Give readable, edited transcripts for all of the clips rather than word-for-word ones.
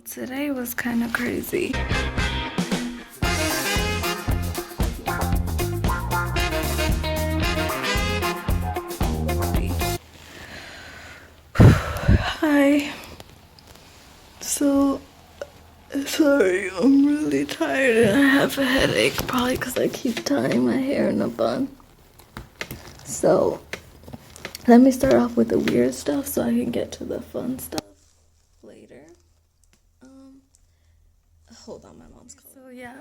Today was kind of crazy. Hi. So, sorry, I'm really tired and I have a headache, probably because I keep tying my hair in a bun. So, let me start off with the weird stuff so I can get to the fun stuff later. Hold on, my mom's calling. So yeah,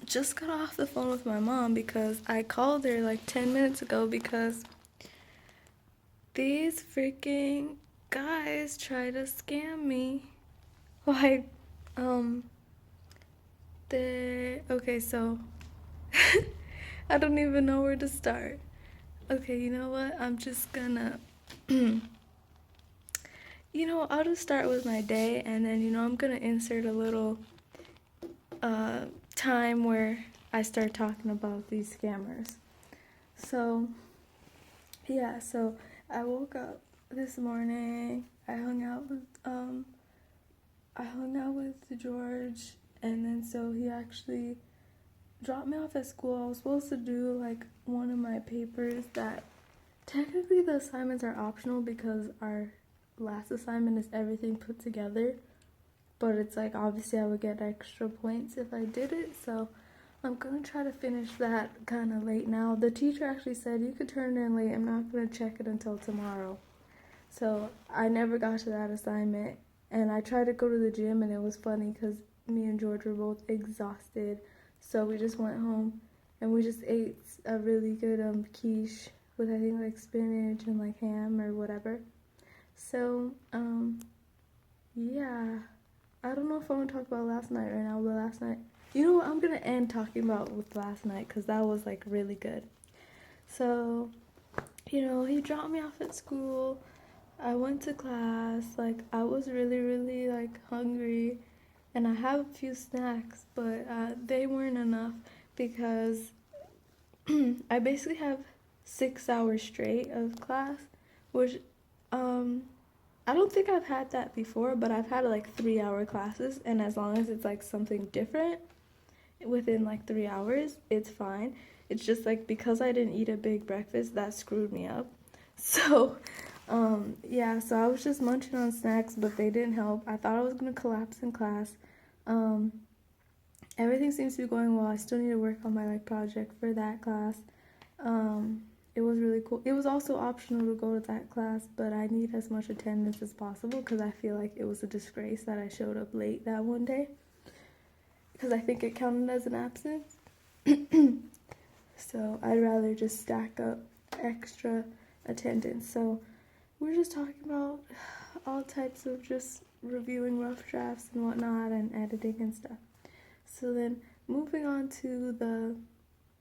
just got off the phone with my mom because I called her like 10 minutes ago because these freaking guys try to scam me. Like, okay, so I don't even know where to start. Okay, you know what? I'm just gonna, I'll just start with my day and then, I'm gonna insert a little time where I start talking about these scammers. So, yeah, so I woke up this morning. I hung out with George, and then so he actually dropped me off at school. I was supposed to do like one of my papers that technically the assignments are optional because our last assignment is everything put together. But it's like obviously I would get extra points if I did it, so I'm gonna try to finish that kind of late now. The teacher actually said you could turn it in late. I'm not gonna check it until tomorrow. So I never got to that assignment, and I tried to go to the gym, and it was funny because me and George were both exhausted. So we just went home, and we just ate a really good quiche with I think like spinach and like ham or whatever. So yeah, I don't know if I want to talk about last night right now, but last night, you know what? I'm gonna end talking about with last night because that was like really good. So, he dropped me off at school. I went to class. Like, I was really, really like hungry, and I have a few snacks, but they weren't enough because I basically have 6 hours straight of class, which I don't think I've had that before, but I've had like 3 hour classes, and as long as it's like something different within like 3 hours, it's fine. It's just like because I didn't eat a big breakfast, that screwed me up. So, yeah, so I was just munching on snacks, but they didn't help. I thought I was gonna collapse in class. Um, Everything seems to be going well. I still need to work on my like project for that class. It was really cool. It was also optional to go to that class, but I need as much attendance as possible because I feel like it was a disgrace that I showed up late that one day because I think it counted as an absence. So I'd rather just stack up extra attendance. So we're just talking about all types of just reviewing rough drafts and whatnot and editing and stuff. So then moving on to the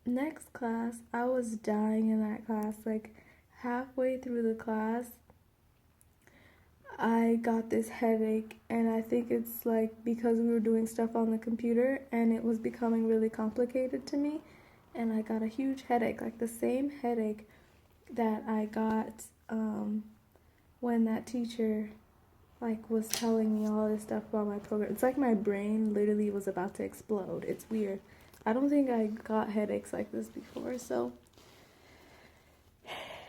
next class, I was dying in that class. Like halfway through the class, I got this headache, and I think it's like because we were doing stuff on the computer and it was becoming really complicated to me, and I got a huge headache, like the same headache that I got when that teacher like was telling me all this stuff about my program. It's like my brain literally was about to explode. It's weird. I don't think I got headaches like this before. So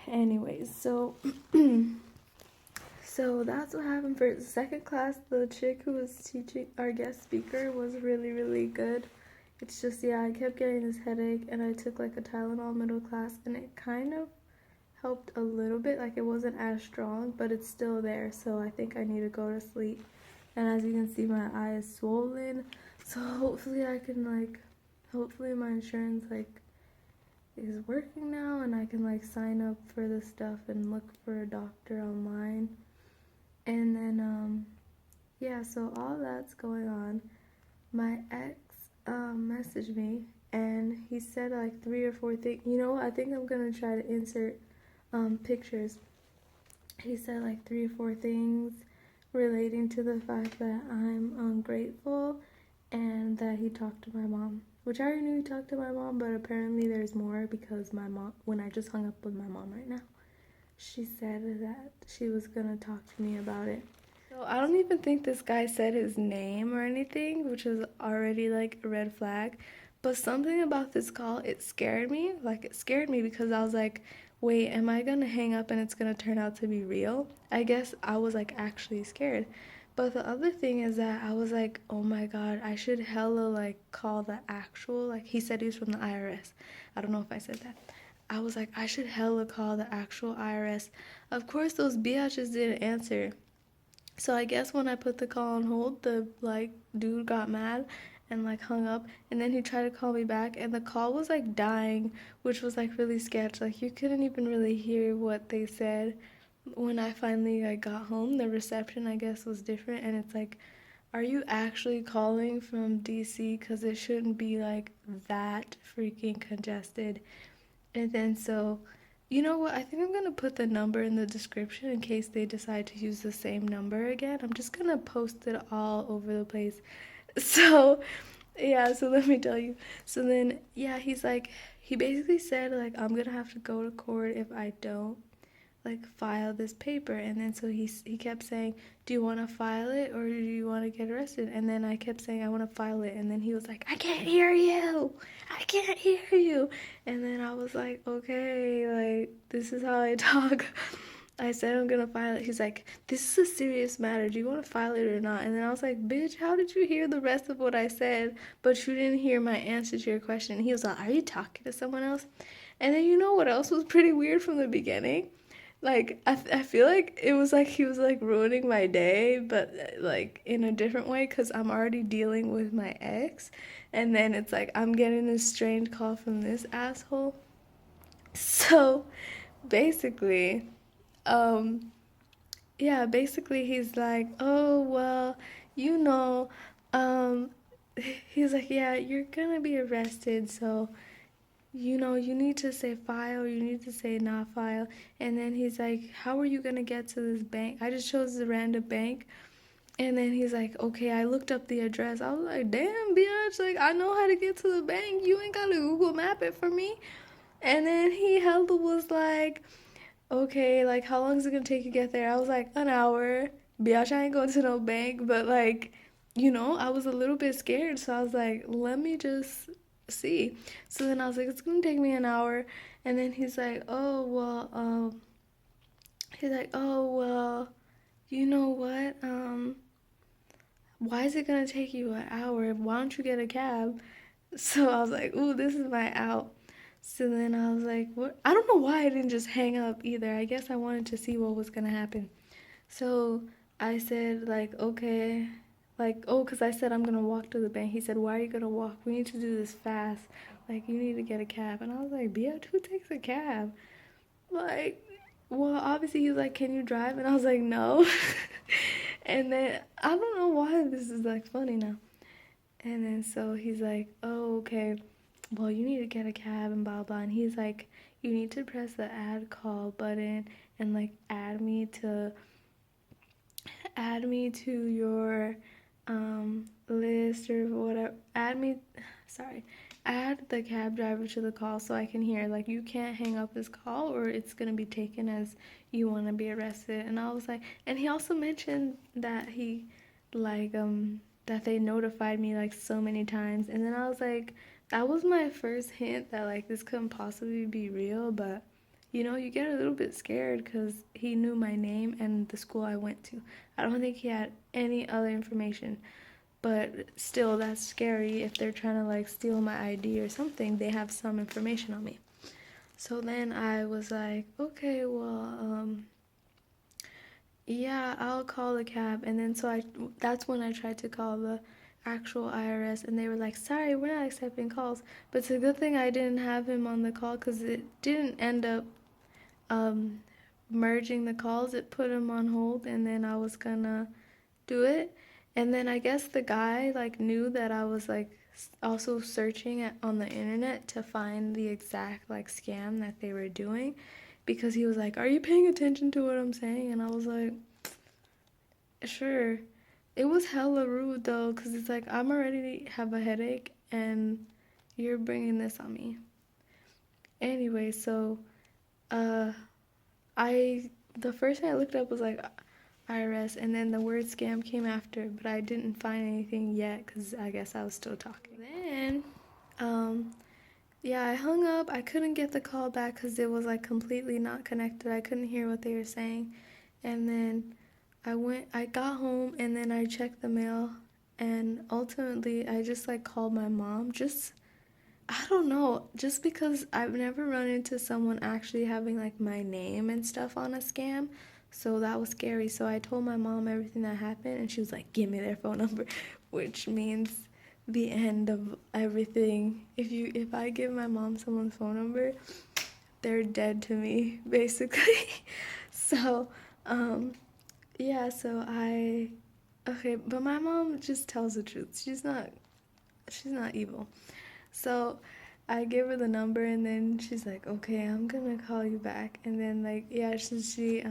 anyways, so so that's what happened for the second class. The chick who was teaching, our guest speaker, was really, really good. It's just, yeah, I kept getting this headache, and I took like a Tylenol middle class, and it kind of helped a little bit. Like, it wasn't as strong, but it's still there, so I think I need to go to sleep. And as you can see, my eye is swollen, so hopefully hopefully my insurance is working now, and I can sign up for this stuff and look for a doctor online. And then yeah, so all that's going on. My ex messaged me, and he said like 3 or 4 things. You know what? I think I'm gonna try to insert pictures. He said like 3 or 4 things relating to the fact that I'm ungrateful and that he talked to my mom, which I already knew he talked to my mom, but apparently there's more because my mom, when I just hung up with my mom right now, she said that she was gonna talk to me about it. So I don't even think this guy said his name or anything, which is already like a red flag. But something about this call, it scared me. Like it scared me because I was like, wait, am I gonna hang up and it's gonna turn out to be real? I guess I was like actually scared. But the other thing is that I was like, oh my God, I should hella like call the actual, like he said he was from the IRS. I don't know if I said that. I was like, I should hella call the actual IRS. Of course, those biatches didn't answer. So I guess when I put the call on hold, the like dude got mad and like hung up, and then he tried to call me back and the call was like dying, which was like really sketch. Like you couldn't even really hear what they said. When I finally like got home, the reception I guess was different, and it's like, are you actually calling from DC? Because it shouldn't be like that freaking congested. And then so, you know what? I think I'm gonna put the number in the description in case they decide to use the same number again. I'm just gonna post it all over the place. So, yeah, so let me tell you. So then, yeah, he basically said, like, I'm gonna have to go to court if I don't like file this paper. And then so he kept saying, do you want to file it or do you want to get arrested? And then I kept saying I want to file it, and then he was like, I can't hear you, I can't hear you. And then I was like, okay, like this is how I talk. I said I'm gonna file it. He's like, this is a serious matter, do you want to file it or not? And then I was like, bitch, how did you hear the rest of what I said but you didn't hear my answer to your question? And he was like, are you talking to someone else? And then you know what else was pretty weird from the beginning? Like I feel like it was like he was like ruining my day, but like in a different way because I'm already dealing with my ex, and then it's like I'm getting this strange call from this asshole. So basically, um, yeah, basically he's like, oh well, you know, um, he's like, yeah, you're gonna be arrested, so you need to say file, you need to say not file. And then he's like, how are you gonna get to this bank? I just chose the random bank. And then he's like, okay, I looked up the address. I was like, damn, bitch, like I know how to get to the bank. You ain't gotta Google map it for me. And then he hella was like, okay, like how long is it gonna take you to get there? I was like, an hour. Bitch, I ain't going to no bank, but like, I was a little bit scared, so I was like, let me just see. So then I was like, it's gonna take me an hour, and then he's like, oh well, you know what? Why is it gonna take you an hour? Why don't you get a cab? So I was like, ooh, this is my out. So then I was like, what? I don't know why I didn't just hang up either. I guess I wanted to see what was gonna happen. So I said, like, okay, like, oh, because I said I'm gonna walk to the bank. He said, why are you gonna walk? We need to do this fast. Like, you need to get a cab. And I was like, bitch, who takes a cab? Like, well, obviously he was like, can you drive? And I was like, no. And then I don't know why this is like funny now. And then so he's like, oh, okay, well, you need to get a cab and blah, blah. And he's like, you need to press the add call button and like add me to your list or whatever. Add the cab driver to the call so I can hear. Like, you can't hang up this call or it's going to be taken as you want to be arrested. And I was like, and he also mentioned that like, that they notified me like so many times. And then I was like, that was my first hint that like this couldn't possibly be real, but you get a little bit scared because he knew my name and the school I went to. I don't think he had any other information, but still, that's scary. If they're trying to like steal my ID or something, they have some information on me. So then I was like, okay, well, yeah, I'll call the cab. And then that's when I tried to call the actual IRS, and they were like, sorry, we're not accepting calls. But it's a good thing I didn't have him on the call because it didn't end up um, merging the calls. It put him on hold, and then I was gonna do it. And then I guess the guy like knew that I was like also searching on the internet to find the exact like scam that they were doing, because he was like, are you paying attention to what I'm saying? And I was like, sure. It was hella rude though, because it's like I'm already have a headache and you're bringing this on me. Anyway, so uh I the first thing I looked up was like IRS, and then the word scam came after, but I didn't find anything yet because I guess I was still talking. Then, yeah, I hung up. I couldn't get the call back because it was like completely not connected. I couldn't hear what they were saying. And then I got home and then I checked the mail, and ultimately I just like called my mom. I don't know, just because I've never run into someone actually having like my name and stuff on a scam. So that was scary. So I told my mom everything that happened, and she was like, "Give me their phone number," which means the end of everything. If I give my mom someone's phone number, they're dead to me, basically. So, yeah, okay, but my mom just tells the truth. She's not evil. So I gave her the number, and then she's like, "Okay, I'm gonna call you back." And then like, yeah, she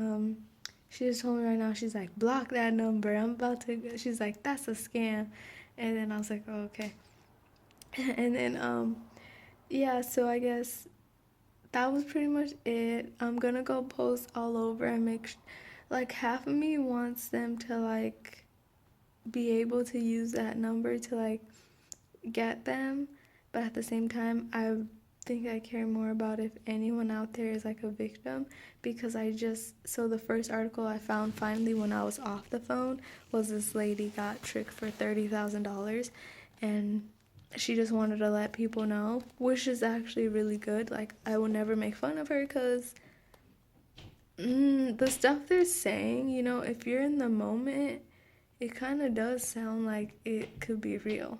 just told me right now, she's like, "Block that number. I'm about to." She's like, "That's a scam," and then I was like, "Oh, okay." And then yeah, so I guess that was pretty much it. I'm gonna go post all over and like half of me wants them to like be able to use that number to like get them, but at the same time, I think I care more about if anyone out there is like a victim, because so the first article I found finally when I was off the phone was this lady got tricked for $30,000, and she just wanted to let people know, which is actually really good. Like, I will never make fun of her because the stuff they're saying, if you're in the moment, it kind of does sound like it could be real.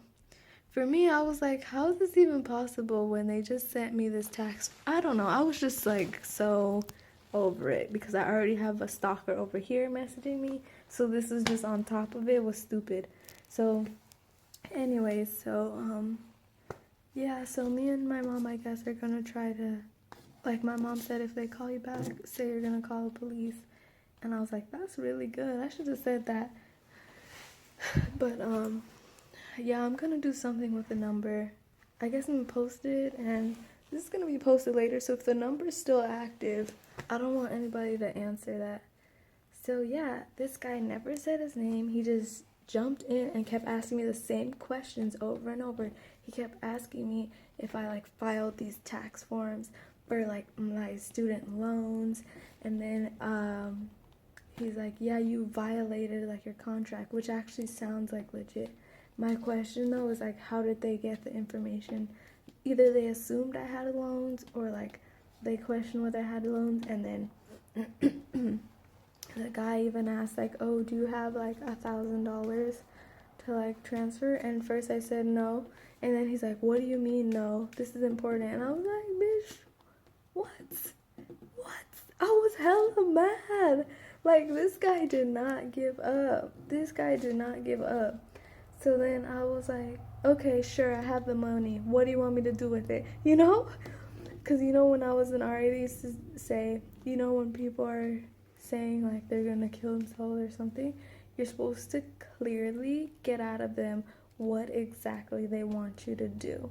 For me, I was like, how is this even possible when they just sent me this tax? I don't know. I was just like so over it because I already have a stalker over here messaging me. So this is just on top of it was stupid. So anyways, yeah, so me and my mom, I guess, are gonna try to, like my mom said, if they call you back, say you're gonna call the police. And I was like, that's really good. I should have said that. But yeah, I'm gonna do something with the number. I guess I'm gonna post it, and this is gonna be posted later. So if the number's still active, I don't want anybody to answer that. So yeah, this guy never said his name. He just jumped in and kept asking me the same questions over and over. He kept asking me if I like filed these tax forms for like my student loans, and then he's like, yeah, you violated like your contract, which actually sounds like legit. My question though is like, how did they get the information? Either they assumed I had loans, or like they questioned whether I had loans, and then the guy even asked like, oh, do you have like $1,000 to like transfer? And first I said no, and then he's like, what do you mean no? This is important. And I was like, bitch, what? I was hella mad. Like, this guy did not give up. So then I was like, okay, sure, I have the money. What do you want me to do with it? Because, when I was in RA, they used to say, when people are saying, like, they're going to kill themselves or something, you're supposed to clearly get out of them what exactly they want you to do,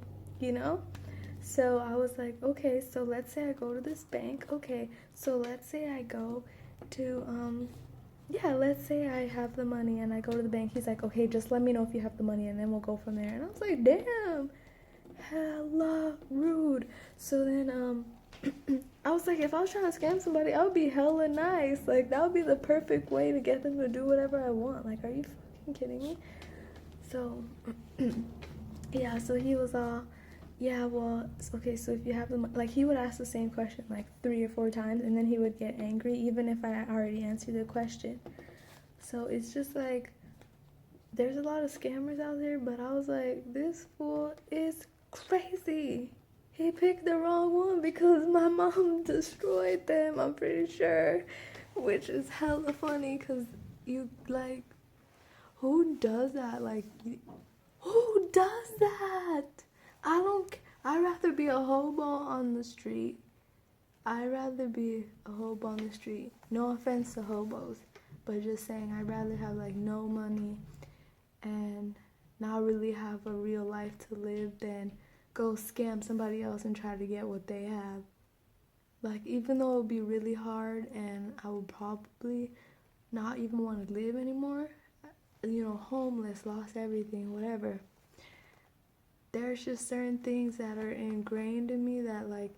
So I was like, okay, so let's say I go to this bank. Okay, so let's say I go to, let's say I have the money and I go to the bank. He's like, okay, just let me know if you have the money and then we'll go from there. And I was like, damn, hella rude. So then, I was like, if I was trying to scam somebody, I would be hella nice. Like, that would be the perfect way to get them to do whatever I want. Like, are you fucking kidding me? So, yeah, so he was all, yeah, well, okay, so if you have the money, like, he would ask the same question like 3 or 4 times, and then he would get angry even if I already answered the question. So it's just like, there's a lot of scammers out there, but I was like, this fool is crazy. He picked the wrong one because my mom destroyed them, I'm pretty sure, which is hella funny because you, like, who does that? Like, who does that? I'd rather be a hobo on the street. No offense to hobos, but just saying, I'd rather have like no money and not really have a real life to live than go scam somebody else and try to get what they have. Like, even though it would be really hard and I would probably not even want to live anymore, you know, homeless, lost everything, whatever. There's just certain things that are ingrained in me that, like,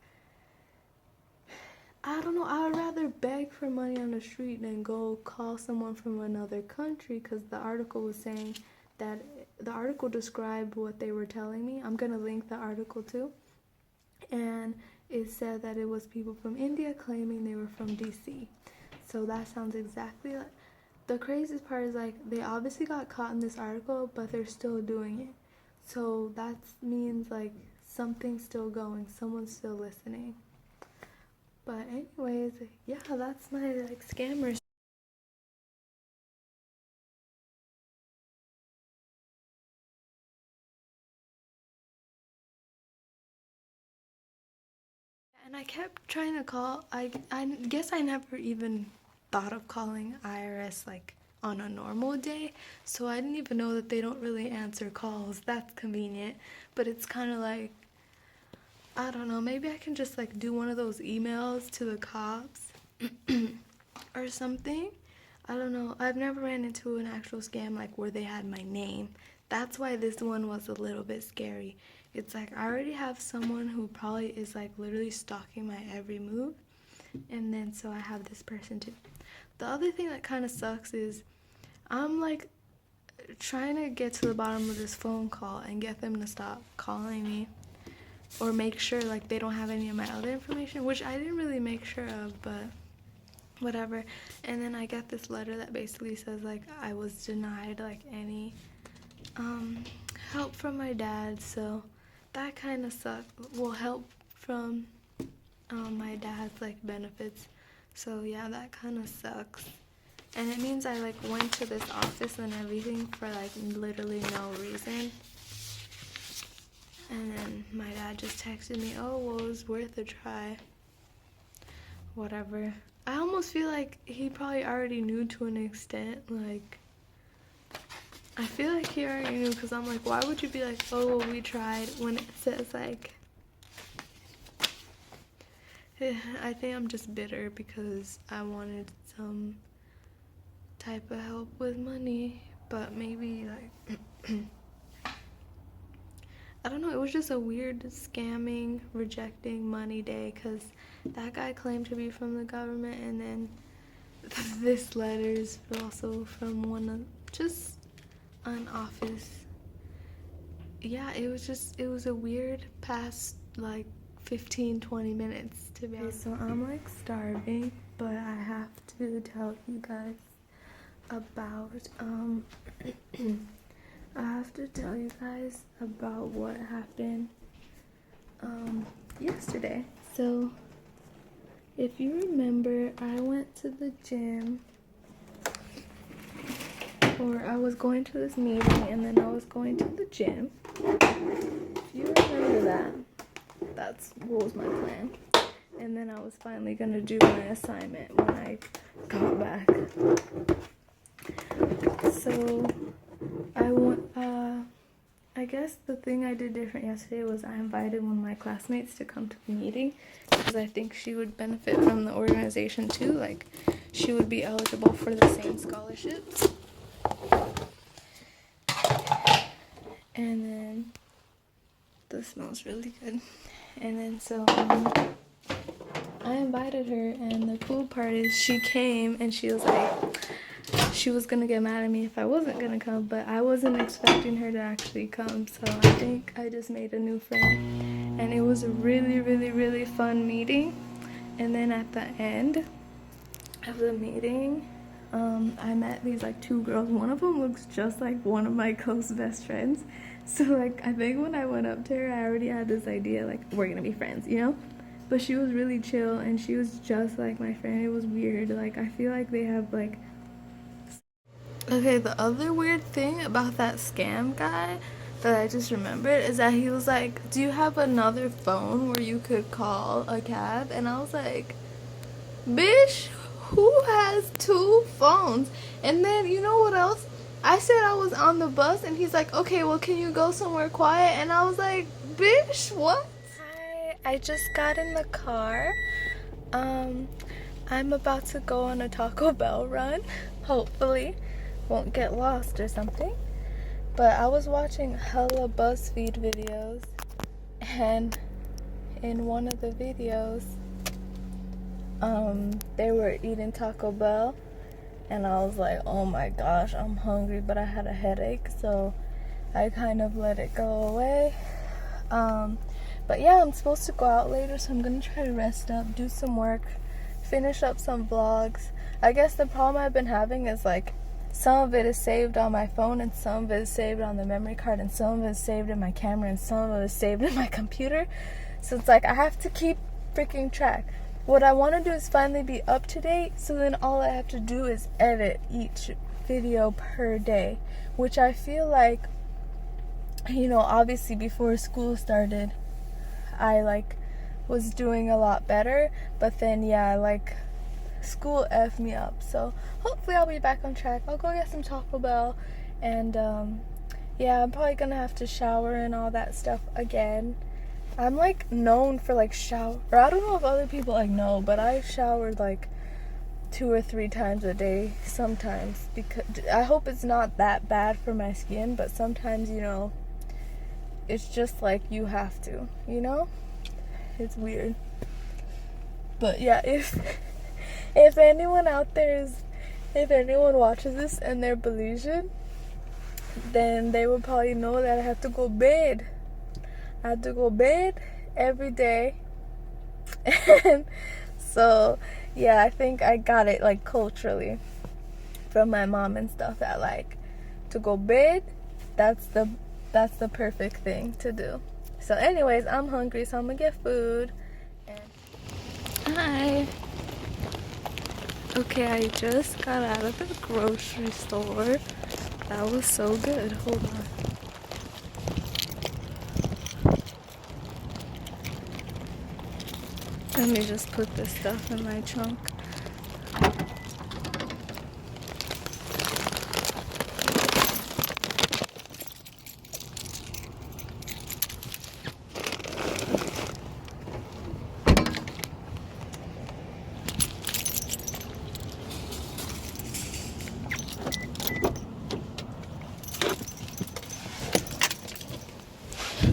I don't know, I would rather beg for money on the street than go call someone from another country, because the article was saying that the article described what they were telling me. I'm gonna link the article too. And it said that it was people from India claiming they were from DC. So that sounds exactly like, the craziest part is, like, they obviously got caught in this article, but they're still doing it. So that means, like, something's still going, someone's still listening. But anyways, yeah, that's my, like, scammers. And I kept trying to call. I guess I never even thought of calling IRS, like, on a normal day. So I didn't even know that they don't really answer calls. That's convenient. But it's kind of like, I don't know, maybe I can just, like, do one of those emails to the cops or something. I don't know. I've never ran into an actual scam, like, where they had my name. That's why this one was a little bit scary. It's like, I already have someone who probably is, like, literally stalking my every move. And then so I have this person too. The other thing that kind of sucks is I'm, like, trying to get to the bottom of this phone call and get them to stop calling me, or make sure, like, they don't have any of my other information, which I didn't really make sure of, but whatever. And then I get this letter that basically says, like, I was denied, like, any help from my dad. So that kind of sucks. Well, help from my dad's, like, benefits. So yeah, that kind of sucks. And it means I, like, went to this office and everything for, like, literally no reason. And then my dad just texted me, oh, well, it was worth a try. Whatever. I almost feel like he probably already knew to an extent. Like, I feel like he already knew, because I'm like, why would you be like, oh, well, we tried, when it says, like, I think I'm just bitter because I wanted some type of help with money, but maybe, like, I don't know, it was just a weird scamming, rejecting money day, because that guy claimed to be from the government, and then this letter's also from just an office. Yeah, it was a weird past, like, 15-20 minutes, to be honest. So I'm, like, starving, but I have to tell you guys about I have to tell you guys about what happened yesterday. So if you remember, I went to the gym, or I was going to this meeting and then I was going to the gym. If you remember that, that's what was my plan. And then I was finally gonna do my assignment when I got back. So I guess the thing I did different yesterday was I invited one of my classmates to come to the meeting, because I think she would benefit from the organization too. Like, she would be eligible for the same scholarships. And then this smells really good. And then so I invited her, and the cool part is she came and she was like, she was gonna get mad at me if I wasn't gonna come, but I wasn't expecting her to actually come. So I think I just made a new friend, and it was a really, really, really fun meeting. And then at the end of the meeting, I met these, like, two girls. One of them looks just like one of my close best friends. So, like, I think when I went up to her, I already had this idea, like, we're gonna be friends, you know? But she was really chill, and she was just like my friend. It was weird. Like, I feel like they have, like... Okay, the other weird thing about that scam guy that I just remembered is that he was like, do you have another phone where you could call a cab? And I was like, bitch, who has two phones? And then, you know what else? I said I was on the bus, and he's like, okay, well, can you go somewhere quiet? And I was like, bitch, what? Hi, I just got in the car. I'm about to go on a Taco Bell run. hopefully won't get lost or something. But I was watching hella BuzzFeed videos, and in one of the videos, they were eating Taco Bell, and I was like, oh my gosh, I'm hungry, but I had a headache, so I kind of let it go away. But yeah, I'm supposed to go out later, so I'm gonna try to rest up, do some work, finish up some vlogs. I guess the problem I've been having is like, some of it is saved on my phone, and some of it is saved on the memory card, and some of it is saved in my camera, and some of it is saved in my computer. So it's like I have to keep freaking track. What I want to do is finally be up to date, so then all I have to do is edit each video per day, which I feel like, you know, obviously before school started, I like was doing a lot better, but then yeah, like school effed me up. So hopefully I'll be back on track. I'll go get some Taco Bell, and yeah, I'm probably gonna have to shower and all that stuff again. I'm like known for like shower, or I don't know if other people like know, but I showered like 2 or 3 times a day sometimes, because I hope it's not that bad for my skin, but sometimes, you know, it's just like you have to, you know? It's weird. But yeah, if anyone out there is, if anyone watches this and they're Belizean, then they will probably know that I have to go bed. I have to go bed every day. And so yeah, I think I got it like culturally from my mom and stuff, that like to go bed, that's the perfect thing to do. So anyways, I'm hungry, so I'm gonna get food. And hi. Okay, I just got out of the grocery store. That was so good. Hold on. Let me just put this stuff in my trunk.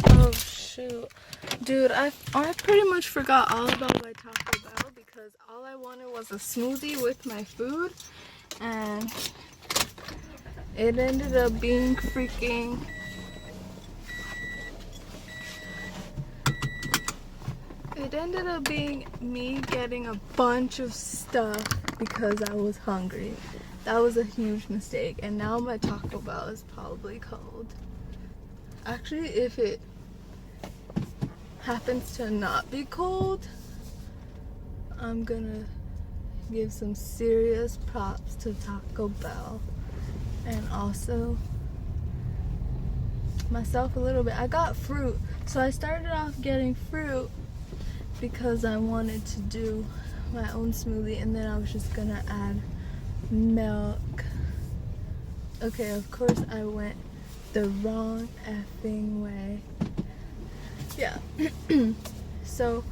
Oh shoot. Dude, I pretty much forgot all about my Taco Bell, because all I wanted was a smoothie with my food, and it ended up being freaking me getting a bunch of stuff because I was hungry. That was a huge mistake, and now my Taco Bell is probably cold. Actually, if it happens to not be cold, I'm gonna give some serious props to Taco Bell, and also myself a little bit. I got fruit, so I started off getting fruit because I wanted to do my own smoothie, and then I was just gonna add milk. Okay, of course I went the wrong effing way. Yeah. So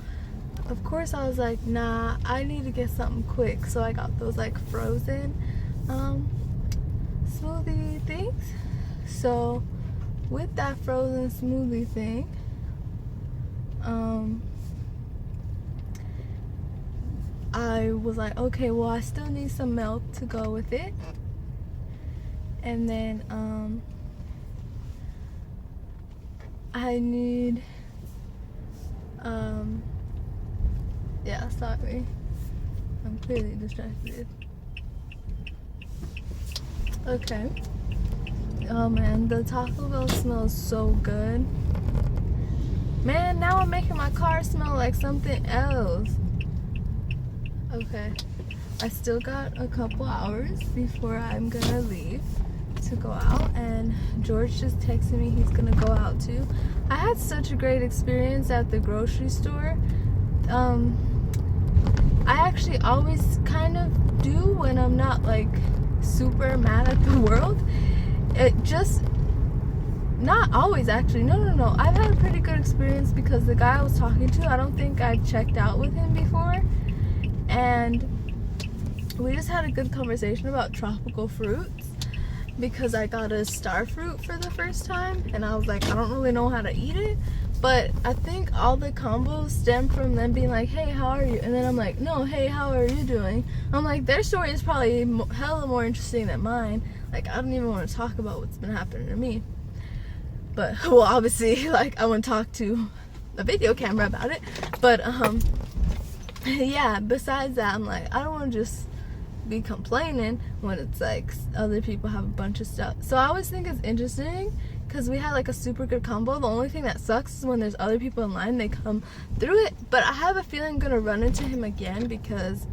of course I was like, nah, I need to get something quick, so I got those like frozen smoothie things. So with that frozen smoothie thing, I was like, okay, well, I still need some milk to go with it, and then I need yeah, sorry, I'm clearly distracted. Okay. Oh man, the Taco Bell smells so good. Man, now I'm making my car smell like something else. Okay, I still got a couple hours before I'm gonna leave to go out, and George just texted me he's gonna go out too. I had such a great experience at the grocery store. I actually always kind of do when I'm not like super mad at the world. It just, not always actually, no, I've had a pretty good experience because the guy I was talking to, I don't think I checked out with him before, and we just had a good conversation about tropical fruits because I got a star fruit for the first time and I was like, I don't really know how to eat it, but I think all the combos stem from them being like, hey, how are you? And then I'm like, no, hey, how are you doing? I'm like, their story is probably hella more interesting than mine. Like, I don't even want to talk about what's been happening to me. But, well, obviously, like, I want to talk to a video camera about it. But, yeah, besides that, I'm like, I don't want to just be complaining when it's like other people have a bunch of stuff. So I always think it's interesting because we had like a super good combo. The only thing that sucks is when there's other people in line, they come through it. But I have a feeling I'm gonna run into him again because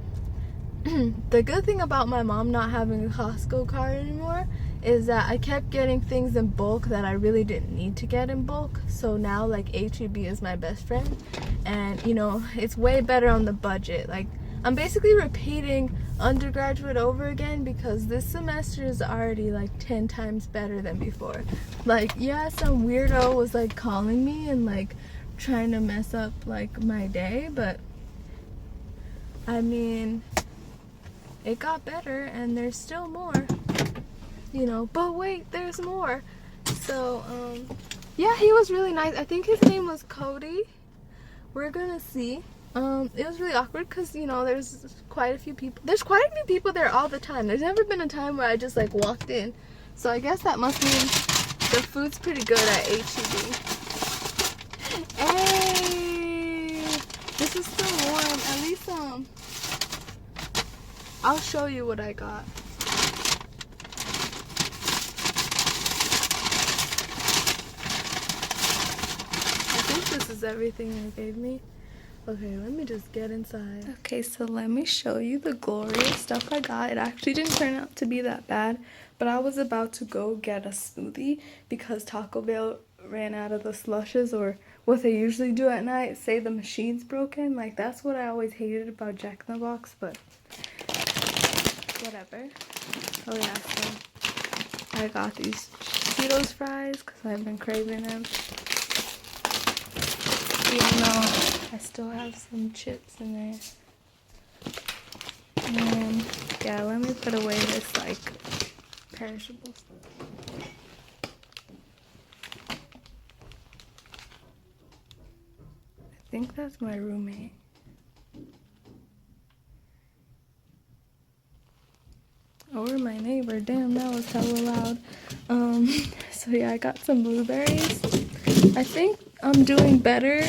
the good thing about my mom not having a Costco card anymore is that I kept getting things in bulk that I really didn't need to get in bulk. So now like H-E-B is my best friend, and you know, it's way better on the budget. Like, I'm basically repeating undergraduate over again because this semester is already like 10 times better than before. Like, yeah, some weirdo was like calling me and like trying to mess up like my day, but I mean, it got better and there's still more, you know. But wait, there's more. So yeah, he was really nice. I think his name was Cody. We're gonna see. It was really awkward because, you know, there's quite a few people there all the time. There's never been a time where I just like walked in, so I guess that must mean the food's pretty good at H-E-B. Hey, this is still warm. At least I'll show you what I got. I think this is everything they gave me. Okay, let me just get inside. Okay, so let me show you the glorious stuff I got. It actually didn't turn out to be that bad, but I was about to go get a smoothie because Taco Bell ran out of the slushes, or what they usually do at night, say the machine's broken. Like, that's what I always hated about Jack in the Box, but whatever. Oh yeah, so I got these Cheetos fries because I've been craving them. Even though I still have some chips in there. And yeah, let me put away this like perishable stuff. I think that's my roommate. Or my neighbor. Damn, that was hella loud. So yeah, I got some blueberries. I think I'm doing better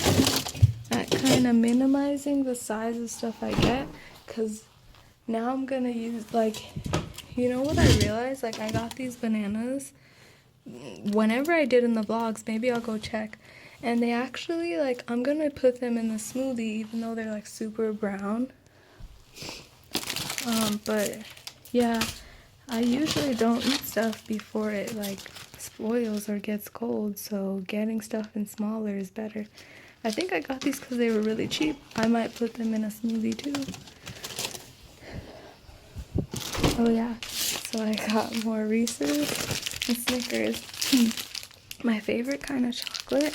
at kind of minimizing the size of stuff I get, because now I'm gonna use, like, you know what I realized? Like, I got these bananas whenever I did in the vlogs. Maybe I'll go check. And they actually, like, I'm gonna put them in the smoothie even though they're like super brown. But yeah, I usually don't eat stuff before it like spoils or gets cold, so getting stuff in smaller is better. I think I got these because they were really cheap. I might put them in a smoothie too. Oh yeah, so I got more Reese's and Snickers. My favorite kind of chocolate.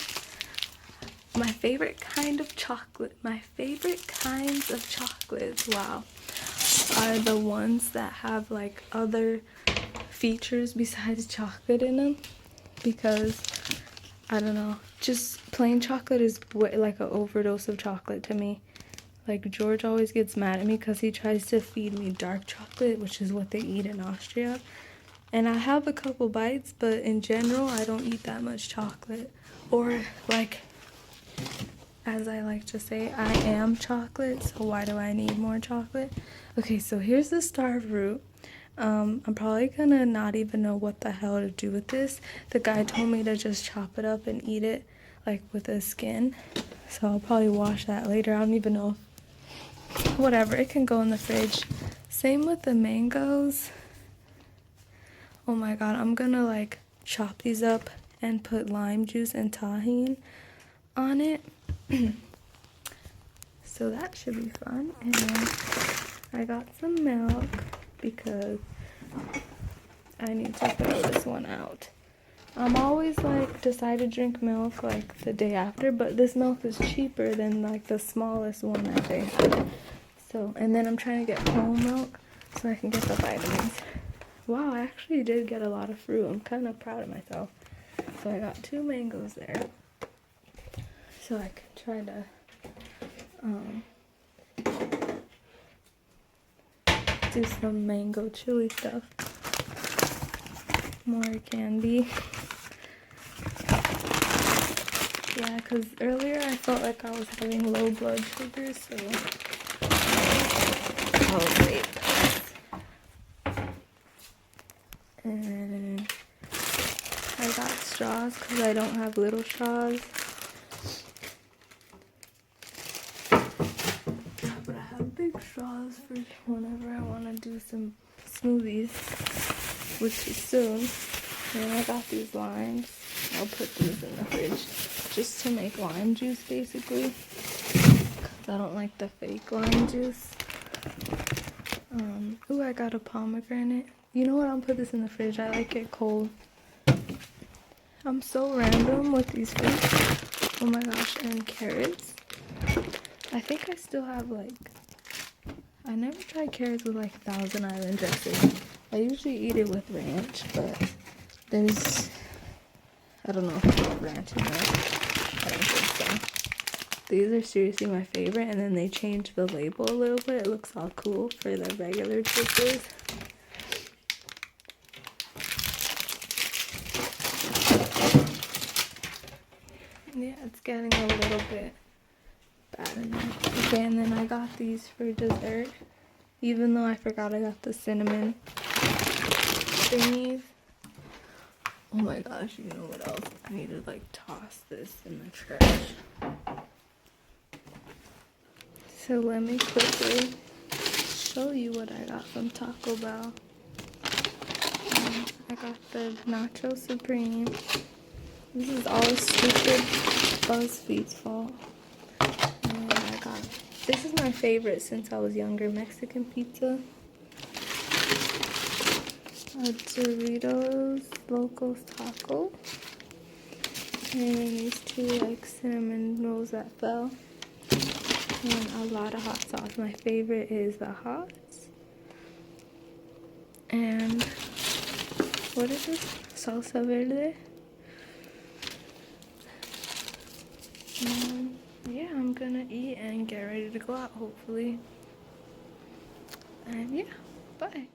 My favorite kinds of chocolates, wow, are the ones that have like other features besides chocolate in them, because I don't know, just plain chocolate is like an overdose of chocolate to me. Like, George always gets mad at me because he tries to feed me dark chocolate, which is what they eat in Austria, and I have a couple bites, but in general I don't eat that much chocolate. Or, like, as I like to say, I am chocolate, so why do I need more chocolate? Okay, so here's the star fruit. I'm probably gonna not even know what the hell to do with this. The guy told me to just chop it up and eat it, like, with the skin. So I'll probably wash that later. I don't even know. Whatever, it can go in the fridge. Same with the mangoes. Oh my god, I'm gonna, like, chop these up and put lime juice and tahini on it. So that should be fun. And then I got some milk because I need to throw this one out. I'm always like decide to drink milk like the day after, but this milk is cheaper than like the smallest one that they have. So, and then I'm trying to get whole milk so I can get the vitamins. Wow, I actually did get a lot of fruit. I'm kind of proud of myself. So I got 2 mangoes there. So I can try to do some mango chili stuff. More candy. Yeah, because earlier I felt like I was having low blood sugar, so I'll vape. And I got straws because I don't have little straws. But I have big straws for whenever I want to do some smoothies, which is soon. And I got these limes. I'll put these in the fridge just to make lime juice, basically. Because I don't like the fake lime juice. Ooh, I got a pomegranate. You know what? I'll put this in the fridge. I like it cold. I'm so random with these fruits. Oh my gosh, and carrots. I think I still have I never tried carrots with Thousand Island dressing. I usually eat it with ranch, but there's, I don't know if it's ranch in there. I don't think so. These are seriously my favorite, and then they changed the label a little bit. It looks all cool for the regular chippers. Yeah, it's getting a little bit bad in there. Okay, and then I got these for dessert. Even though I forgot I got the cinnamon thingies. Oh my gosh, you know what else? I need to toss this in the trash. So let me quickly show you what I got from Taco Bell. I got the Nacho Supreme. This is all stupid BuzzFeed's fault. And I got, this is my favorite since I was younger, Mexican pizza. Doritos Locos Taco. And these 2 cinnamon rolls that fell. And a lot of hot sauce. My favorite is the Hots. And what is this? Salsa verde. Yeah, I'm gonna eat and get ready to go out, hopefully. And yeah, bye.